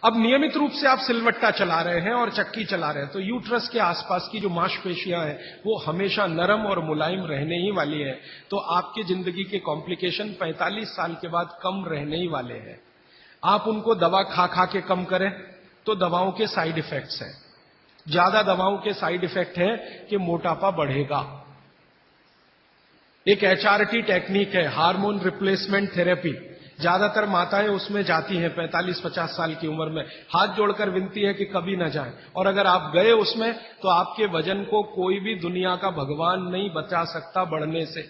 अब नियमित रूप से आप सिलवट्टा चला रहे हैं और चक्की चला रहे हैं तो यूट्रस के आसपास की जो मांसपेशियां हैं वो हमेशा नरम और मुलायम रहने ही वाली है। तो आपकी जिंदगी के कॉम्प्लिकेशन 45 साल के बाद कम रहने ही वाले हैं। आप उनको दवा खा खा के कम करें तो दवाओं के साइड इफेक्ट्स हैं। ज्यादा दवाओं के साइड इफेक्ट है कि मोटापा बढ़ेगा। एक HRT टेक्निक है, हार्मोन रिप्लेसमेंट थेरेपी। ज्यादातर माताएं उसमें जाती हैं 45-50 साल की उम्र में, हाथ जोड़कर विनती है कि कभी ना जाएं। और अगर आप गए उसमें तो आपके वजन को कोई भी दुनिया का भगवान नहीं बचा सकता बढ़ने से,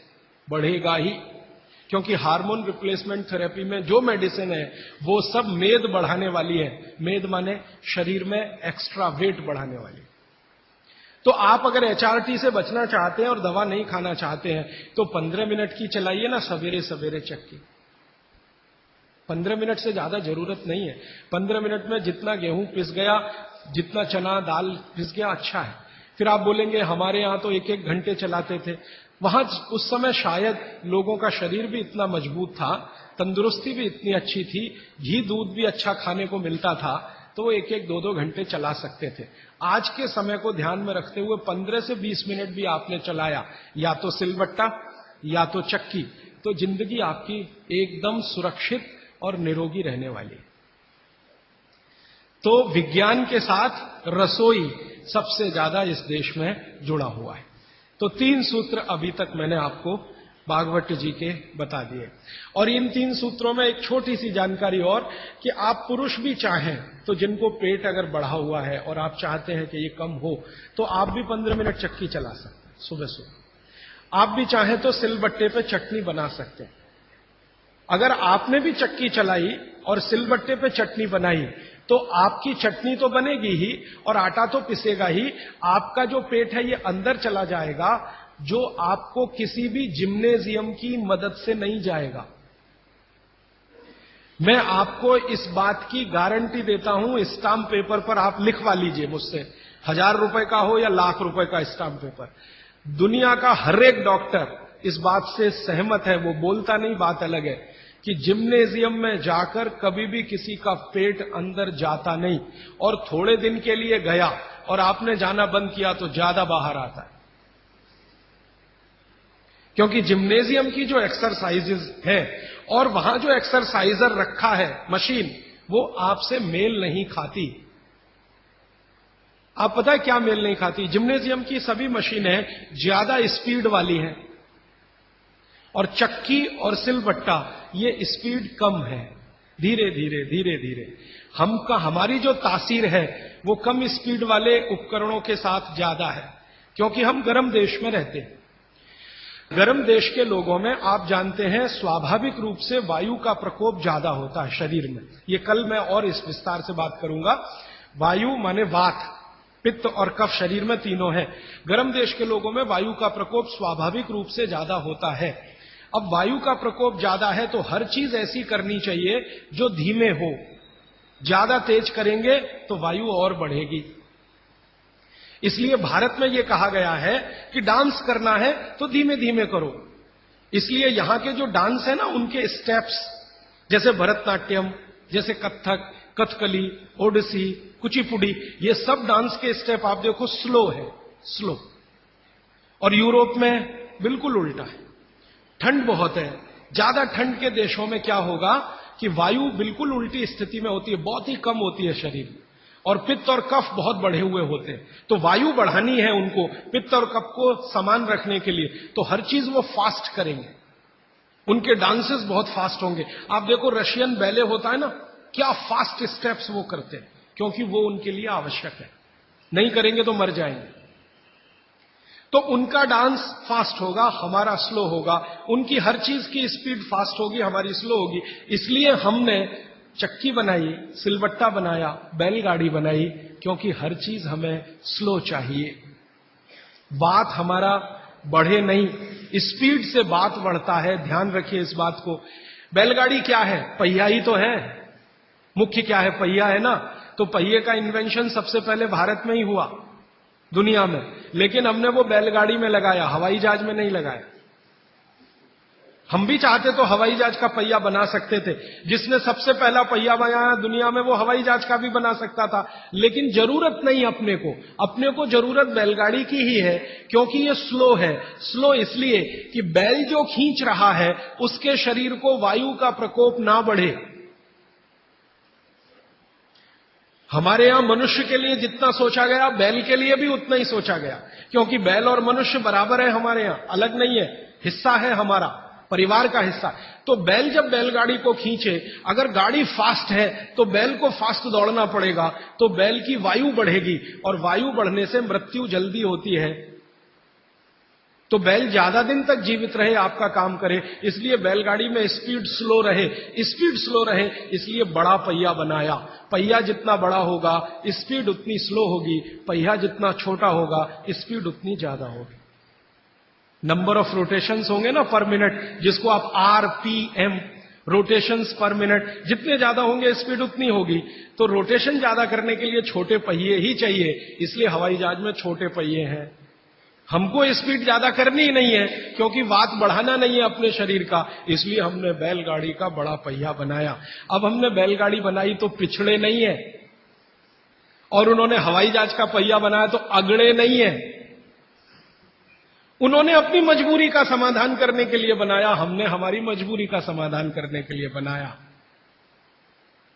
बढ़ेगा ही। क्योंकि हार्मोन रिप्लेसमेंट थेरेपी में जो मेडिसिन है वो सब मेद बढ़ाने वाली है। मेद माने शरीर में एक्स्ट्रा वेट बढ़ाने वाली। तो आप अगर HRT से बचना चाहते हैं और दवा नहीं खाना चाहते हैं तो 15 मिनट की चलाइए ना सवेरे सवेरे चक्की। 15 मिनट से ज्यादा जरूरत नहीं है। 15 मिनट में जितना गेहूं पिस गया, जितना चना दाल पिस गया, अच्छा है। फिर आप बोलेंगे हमारे यहां तो 1-1 घंटे चलाते थे। वहां उस समय शायद लोगों का शरीर भी इतना मजबूत था, तंदुरुस्ती भी इतनी अच्छी थी, घी दूध भी अच्छा खाने को मिलता था, तो वो 1-1, 2-2 घंटे चला सकते थे। आज के समय को ध्यान में रखते हुए 15 से 20 मिनट भी आपने चलाया, या तो सिलबट्टा या तो चक्की, तो जिंदगी आपकी एकदम सुरक्षित और निरोगी रहने वाली। तो विज्ञान के साथ रसोई सबसे ज्यादा इस देश में जुड़ा हुआ है। तो 3 सूत्र अभी तक मैंने आपको भागवत जी के बता दिए। और इन 3 सूत्रों में एक छोटी सी जानकारी और, कि आप पुरुष भी चाहें तो जिनको पेट अगर बढ़ा हुआ है और आप चाहते हैं कि ये कम हो, तो आप भी 15 मिनट चक्की चला सकते हैं सुबह सुबह। आप भी चाहें तो सिलबट्टे पे चटनी बना सकते हैं। अगर आपने भी चक्की चलाई और सिलबट्टे पे चटनी बनाई तो आपकी चटनी तो बनेगी ही और आटा तो पिसेगा ही। आपका जो पेट है ये अंदर चला जाएगा, जो आपको किसी भी जिम्नेजियम की मदद से नहीं जाएगा। मैं आपको इस बात की गारंटी देता हूं, स्टाम्प पेपर पर आप लिखवा लीजिए मुझसे, 1000 रुपए का हो या लाख रुपए का स्टाम्प पेपर। दुनिया का हर एक डॉक्टर इस बात से सहमत है, वो बोलता नहीं, बात अलग है, कि जिम्नेजियम में जाकर कभी भी किसी का पेट अंदर जाता नहीं, और थोड़े दिन के लिए गया और आपने जाना बंद किया तो ज्यादा बाहर आता है। क्योंकि जिम्नेजियम की जो एक्सरसाइजेज है और वहां जो एक्सरसाइजर रखा है मशीन, वो आपसे मेल नहीं खाती। आप पता है क्या मेल नहीं खाती? जिम्नेजियम की सभी मशीनें ज्यादा स्पीड वाली हैं और चक्की और सिलबट्टा ये स्पीड कम है, धीरे धीरे धीरे धीरे। हमारी जो तासीर है वो कम स्पीड वाले उपकरणों के साथ ज्यादा है, क्योंकि हम गर्म देश में रहते हैं। गर्म देश के लोगों में आप जानते हैं स्वाभाविक रूप से वायु का प्रकोप ज्यादा होता है शरीर में। ये कल मैं और इस विस्तार से बात करूंगा। वायु माने वात, पित्त और कफ शरीर में तीनों है। गर्म देश के लोगों में वायु का प्रकोप स्वाभाविक रूप से ज्यादा होता है। अब वायु का प्रकोप ज्यादा है तो हर चीज ऐसी करनी चाहिए जो धीमे हो। ज्यादा तेज करेंगे तो वायु और बढ़ेगी। इसलिए भारत में यह कहा गया है कि डांस करना है तो धीमे धीमे करो। इसलिए यहां के जो डांस है ना, उनके स्टेप्स, जैसे भरतनाट्यम, जैसे कथक, कथकली, ओडिसी, कुचिपुड़ी, ये सब डांस के स्टेप आप देखो स्लो है, स्लो। और यूरोप में बिल्कुल उल्टा है, ठंड बहुत है। ज्यादा ठंड के देशों में क्या होगा कि वायु बिल्कुल उल्टी स्थिति में होती है, बहुत ही कम होती है शरीर में, और पित्त और कफ बहुत बढ़े हुए होते हैं। तो वायु बढ़ानी है उनको पित्त और कफ को समान रखने के लिए, तो हर चीज वो फास्ट करेंगे। उनके डांसेस बहुत फास्ट होंगे। आप देखो रशियन बैले होता है ना, क्या फास्ट स्टेप्स वो करते हैं, क्योंकि वो उनके लिए आवश्यक है। नहीं करेंगे तो मर जाएंगे। तो उनका डांस फास्ट होगा, हमारा स्लो होगा। उनकी हर चीज की स्पीड फास्ट होगी, हमारी स्लो होगी। इसलिए हमने चक्की बनाई, सिलबट्टा बनाया, बैलगाड़ी बनाई, क्योंकि हर चीज हमें स्लो चाहिए। बात हमारा बढ़े नहीं, स्पीड से बात बढ़ता है। ध्यान रखिए इस बात को। बैलगाड़ी क्या है? पहिया ही तो है। मुख्य क्या है? पहिया है ना। तो पहिए का इन्वेंशन सबसे पहले भारत में ही हुआ दुनिया में, लेकिन हमने वो बैलगाड़ी में लगाया, हवाई जहाज में नहीं लगाया। हम भी चाहते तो हवाई जहाज का पहिया बना सकते थे। जिसने सबसे पहला पहिया बनाया दुनिया में वो हवाई जहाज का भी बना सकता था, लेकिन जरूरत नहीं अपने को जरूरत बैलगाड़ी की ही है, क्योंकि ये स्लो है। स्लो इसलिए कि बैल जो खींच रहा है उसके शरीर को वायु का प्रकोप ना बढ़े। हमारे यहां मनुष्य के लिए जितना सोचा गया बैल के लिए भी उतना ही सोचा गया, क्योंकि बैल और मनुष्य बराबर है, हमारे यहां अलग नहीं है, हिस्सा है हमारा, परिवार का हिस्सा। तो बैल जब बैलगाड़ी को खींचे, अगर गाड़ी फास्ट है तो बैल को फास्ट दौड़ना पड़ेगा, तो बैल की वायु बढ़ेगी और वायु बढ़ने से मृत्यु जल्दी होती है। तो बैल ज्यादा दिन तक जीवित रहे, आपका काम करे, इसलिए बैलगाड़ी में स्पीड स्लो रहे इसलिए बड़ा पहिया बनाया। पहिया जितना बड़ा होगा स्पीड उतनी स्लो होगी, पहिया जितना छोटा होगा स्पीड उतनी ज्यादा होगी। नंबर ऑफ रोटेशंस होंगे ना पर मिनट, जिसको आप आरपीएम, रोटेशंस पर मिनट, जितने ज्यादा होंगे स्पीड उतनी होगी। तो रोटेशन ज्यादा करने के लिए छोटे पहिए ही चाहिए, इसलिए हवाई जहाज में छोटे पहिए हैं। हमको स्पीड ज्यादा करनी ही नहीं है, क्योंकि वात बढ़ाना नहीं है अपने शरीर का, इसलिए हमने बैलगाड़ी का बड़ा पहिया बनाया। अब हमने बैलगाड़ी बनाई तो पिछड़े नहीं है, और उन्होंने हवाई जहाज का पहिया बनाया तो अगड़े नहीं है। उन्होंने अपनी मजबूरी का समाधान करने के लिए बनाया, हमने हमारी मजबूरी का समाधान करने के लिए बनाया।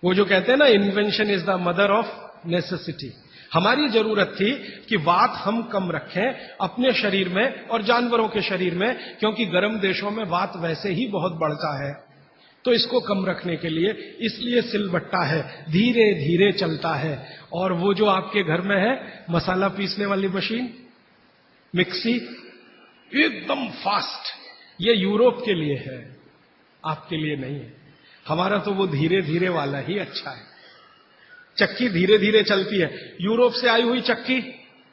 वो जो कहते हैं ना, invention is the mother of necessity. हमारी जरूरत थी कि वात हम कम रखें अपने शरीर में और जानवरों के शरीर में, क्योंकि गर्म देशों में वात वैसे ही बहुत बढ़ता है। तो इसको कम रखने के लिए इसलिए सिलबट्टा है, धीरे धीरे चलता है। और वो जो आपके घर में है मसाला पीसने वाली मशीन, मिक्सी, एकदम फास्ट, ये यूरोप के लिए है, आपके लिए नहीं है। हमारा तो वो धीरे धीरे वाला ही अच्छा है। चक्की धीरे धीरे चलती है, यूरोप से आई हुई चक्की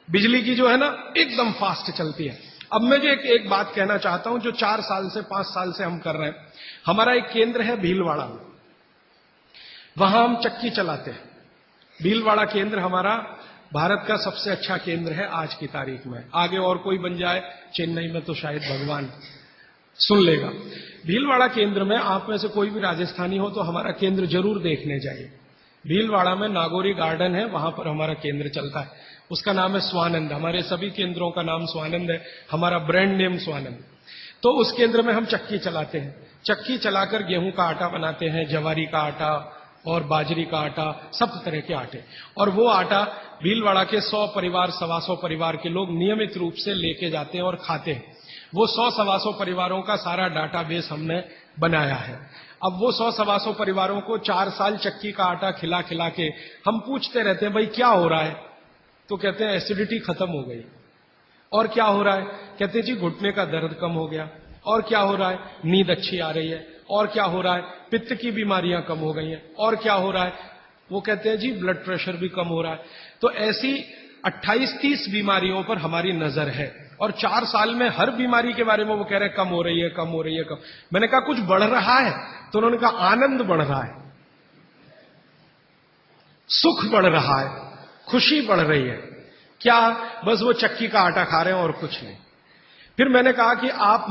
बिजली की जो है ना एकदम फास्ट चलती है। अब मैं जो एक बात कहना चाहता हूं, जो 4 साल से 5 साल से हम कर रहे हैं। हमारा एक केंद्र है भीलवाड़ा में, वहां हम चक्की चलाते हैं। भीलवाड़ा केंद्र हमारा भारत का सबसे अच्छा केंद्र है आज की तारीख में। आगे और कोई बन जाए चेन्नई में तो शायद भगवान सुन लेगा। भीलवाड़ा केंद्र में आप में से कोई भी राजस्थानी हो तो हमारा केंद्र जरूर देखने जाइए। भीलवाड़ा में नागौरी गार्डन है, वहां पर हमारा केंद्र चलता है। उसका नाम है स्वानंद। हमारे सभी केंद्रों का नाम स्वानंद है, हमारा ब्रांड नेम स्वानंद। तो उस केंद्र में हम चक्की चलाते हैं। चक्की चलाकर गेहूं का आटा बनाते हैं, जवारी का आटा और बाजरी का आटा, सब तरह के आटे। और वो आटा भीलवाड़ा के 100 परिवार, 125 परिवार के लोग नियमित रूप से लेके जाते हैं और खाते हैं। वो 100-125 परिवारों का सारा डाटाबेस हमने बनाया है। अब वो 100-125 परिवारों को 4 साल चक्की का आटा खिला खिला के हम पूछते रहते हैं, भाई क्या हो रहा है? तो कहते हैं एसिडिटी खत्म हो गई। और क्या हो रहा है? कहते हैं जी घुटने का दर्द कम हो गया। और क्या हो रहा है? नींद अच्छी आ रही है। और क्या हो रहा है? पित्त की बीमारियां कम हो गई हैं। और क्या हो रहा है? वो कहते हैं जी ब्लड प्रेशर भी कम हो रहा है। तो ऐसी 28-30 बीमारियों पर हमारी नजर है, और 4 साल में हर बीमारी के बारे में वो कह रहे हैं कम हो रही है, कम हो रही है, कम। मैंने कहा कुछ बढ़ रहा है? तो उन्होंने कहा आनंद बढ़ रहा है, सुख बढ़ रहा है, खुशी बढ़ रही है। क्या? बस वो चक्की का आटा खा रहे हैं और कुछ नहीं। फिर मैंने कहा कि आप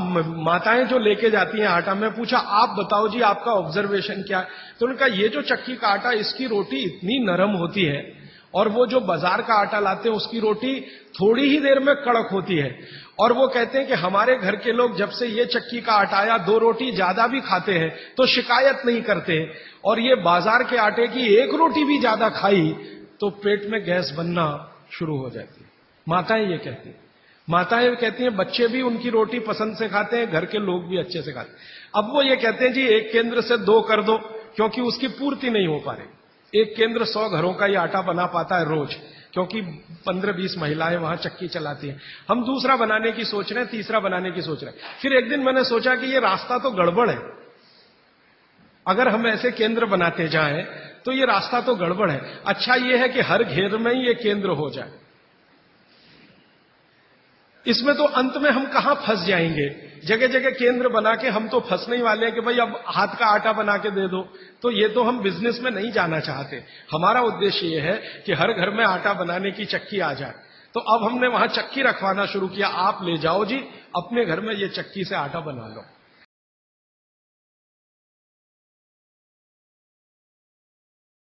माताएं जो लेके जाती हैं आटा, मैं पूछा आप बताओ जी आपका ऑब्जर्वेशन क्या है? तो उन्होंने कहा ये जो चक्की का आटा, इसकी रोटी इतनी नरम होती है, और वो जो बाजार का आटा लाते हैं उसकी रोटी थोड़ी ही देर में कड़क होती है। और वो कहते हैं कि हमारे घर के लोग जब से ये चक्की का आटा आया 2 रोटी ज्यादा भी खाते हैं तो शिकायत नहीं करते हैं, और ये बाजार के आटे की 1 रोटी भी ज्यादा खाई तो पेट में गैस बनना शुरू हो जाती है। माताएं ये कहती हैं। माताएं कहती हैं बच्चे भी उनकी रोटी पसंद से खाते हैं, घर के लोग भी अच्छे से खाते हैं। अब वो ये कहते हैं जी एक केंद्र से 2 कर दो, क्योंकि उसकी पूर्ति नहीं हो पा रही। एक केंद्र 100 घरों का ही आटा बना पाता है रोज, क्योंकि 15-20 महिलाएं वहां चक्की चलाती हैं। हम दूसरा बनाने की सोच रहे हैं, तीसरा बनाने की सोच रहे हैं। फिर एक दिन मैंने सोचा कि ये रास्ता तो गड़बड़ है। अगर हम ऐसे केंद्र बनाते जाएं तो ये रास्ता तो गड़बड़ है। अच्छा ये है कि हर घेर में ही ये केंद्र हो जाए। इसमें तो अंत में हम कहां फंस जाएंगे? जगह जगह केंद्र बना के हम तो फंसने ही वाले हैं कि भाई अब हाथ का आटा बना के दे दो। तो ये तो हम बिजनेस में नहीं जाना चाहते। हमारा उद्देश्य ये है कि हर घर में आटा बनाने की चक्की आ जाए। तो अब हमने वहां चक्की रखवाना शुरू किया। आप ले जाओ जी, अपने घर में ये चक्की से आटा बना लो।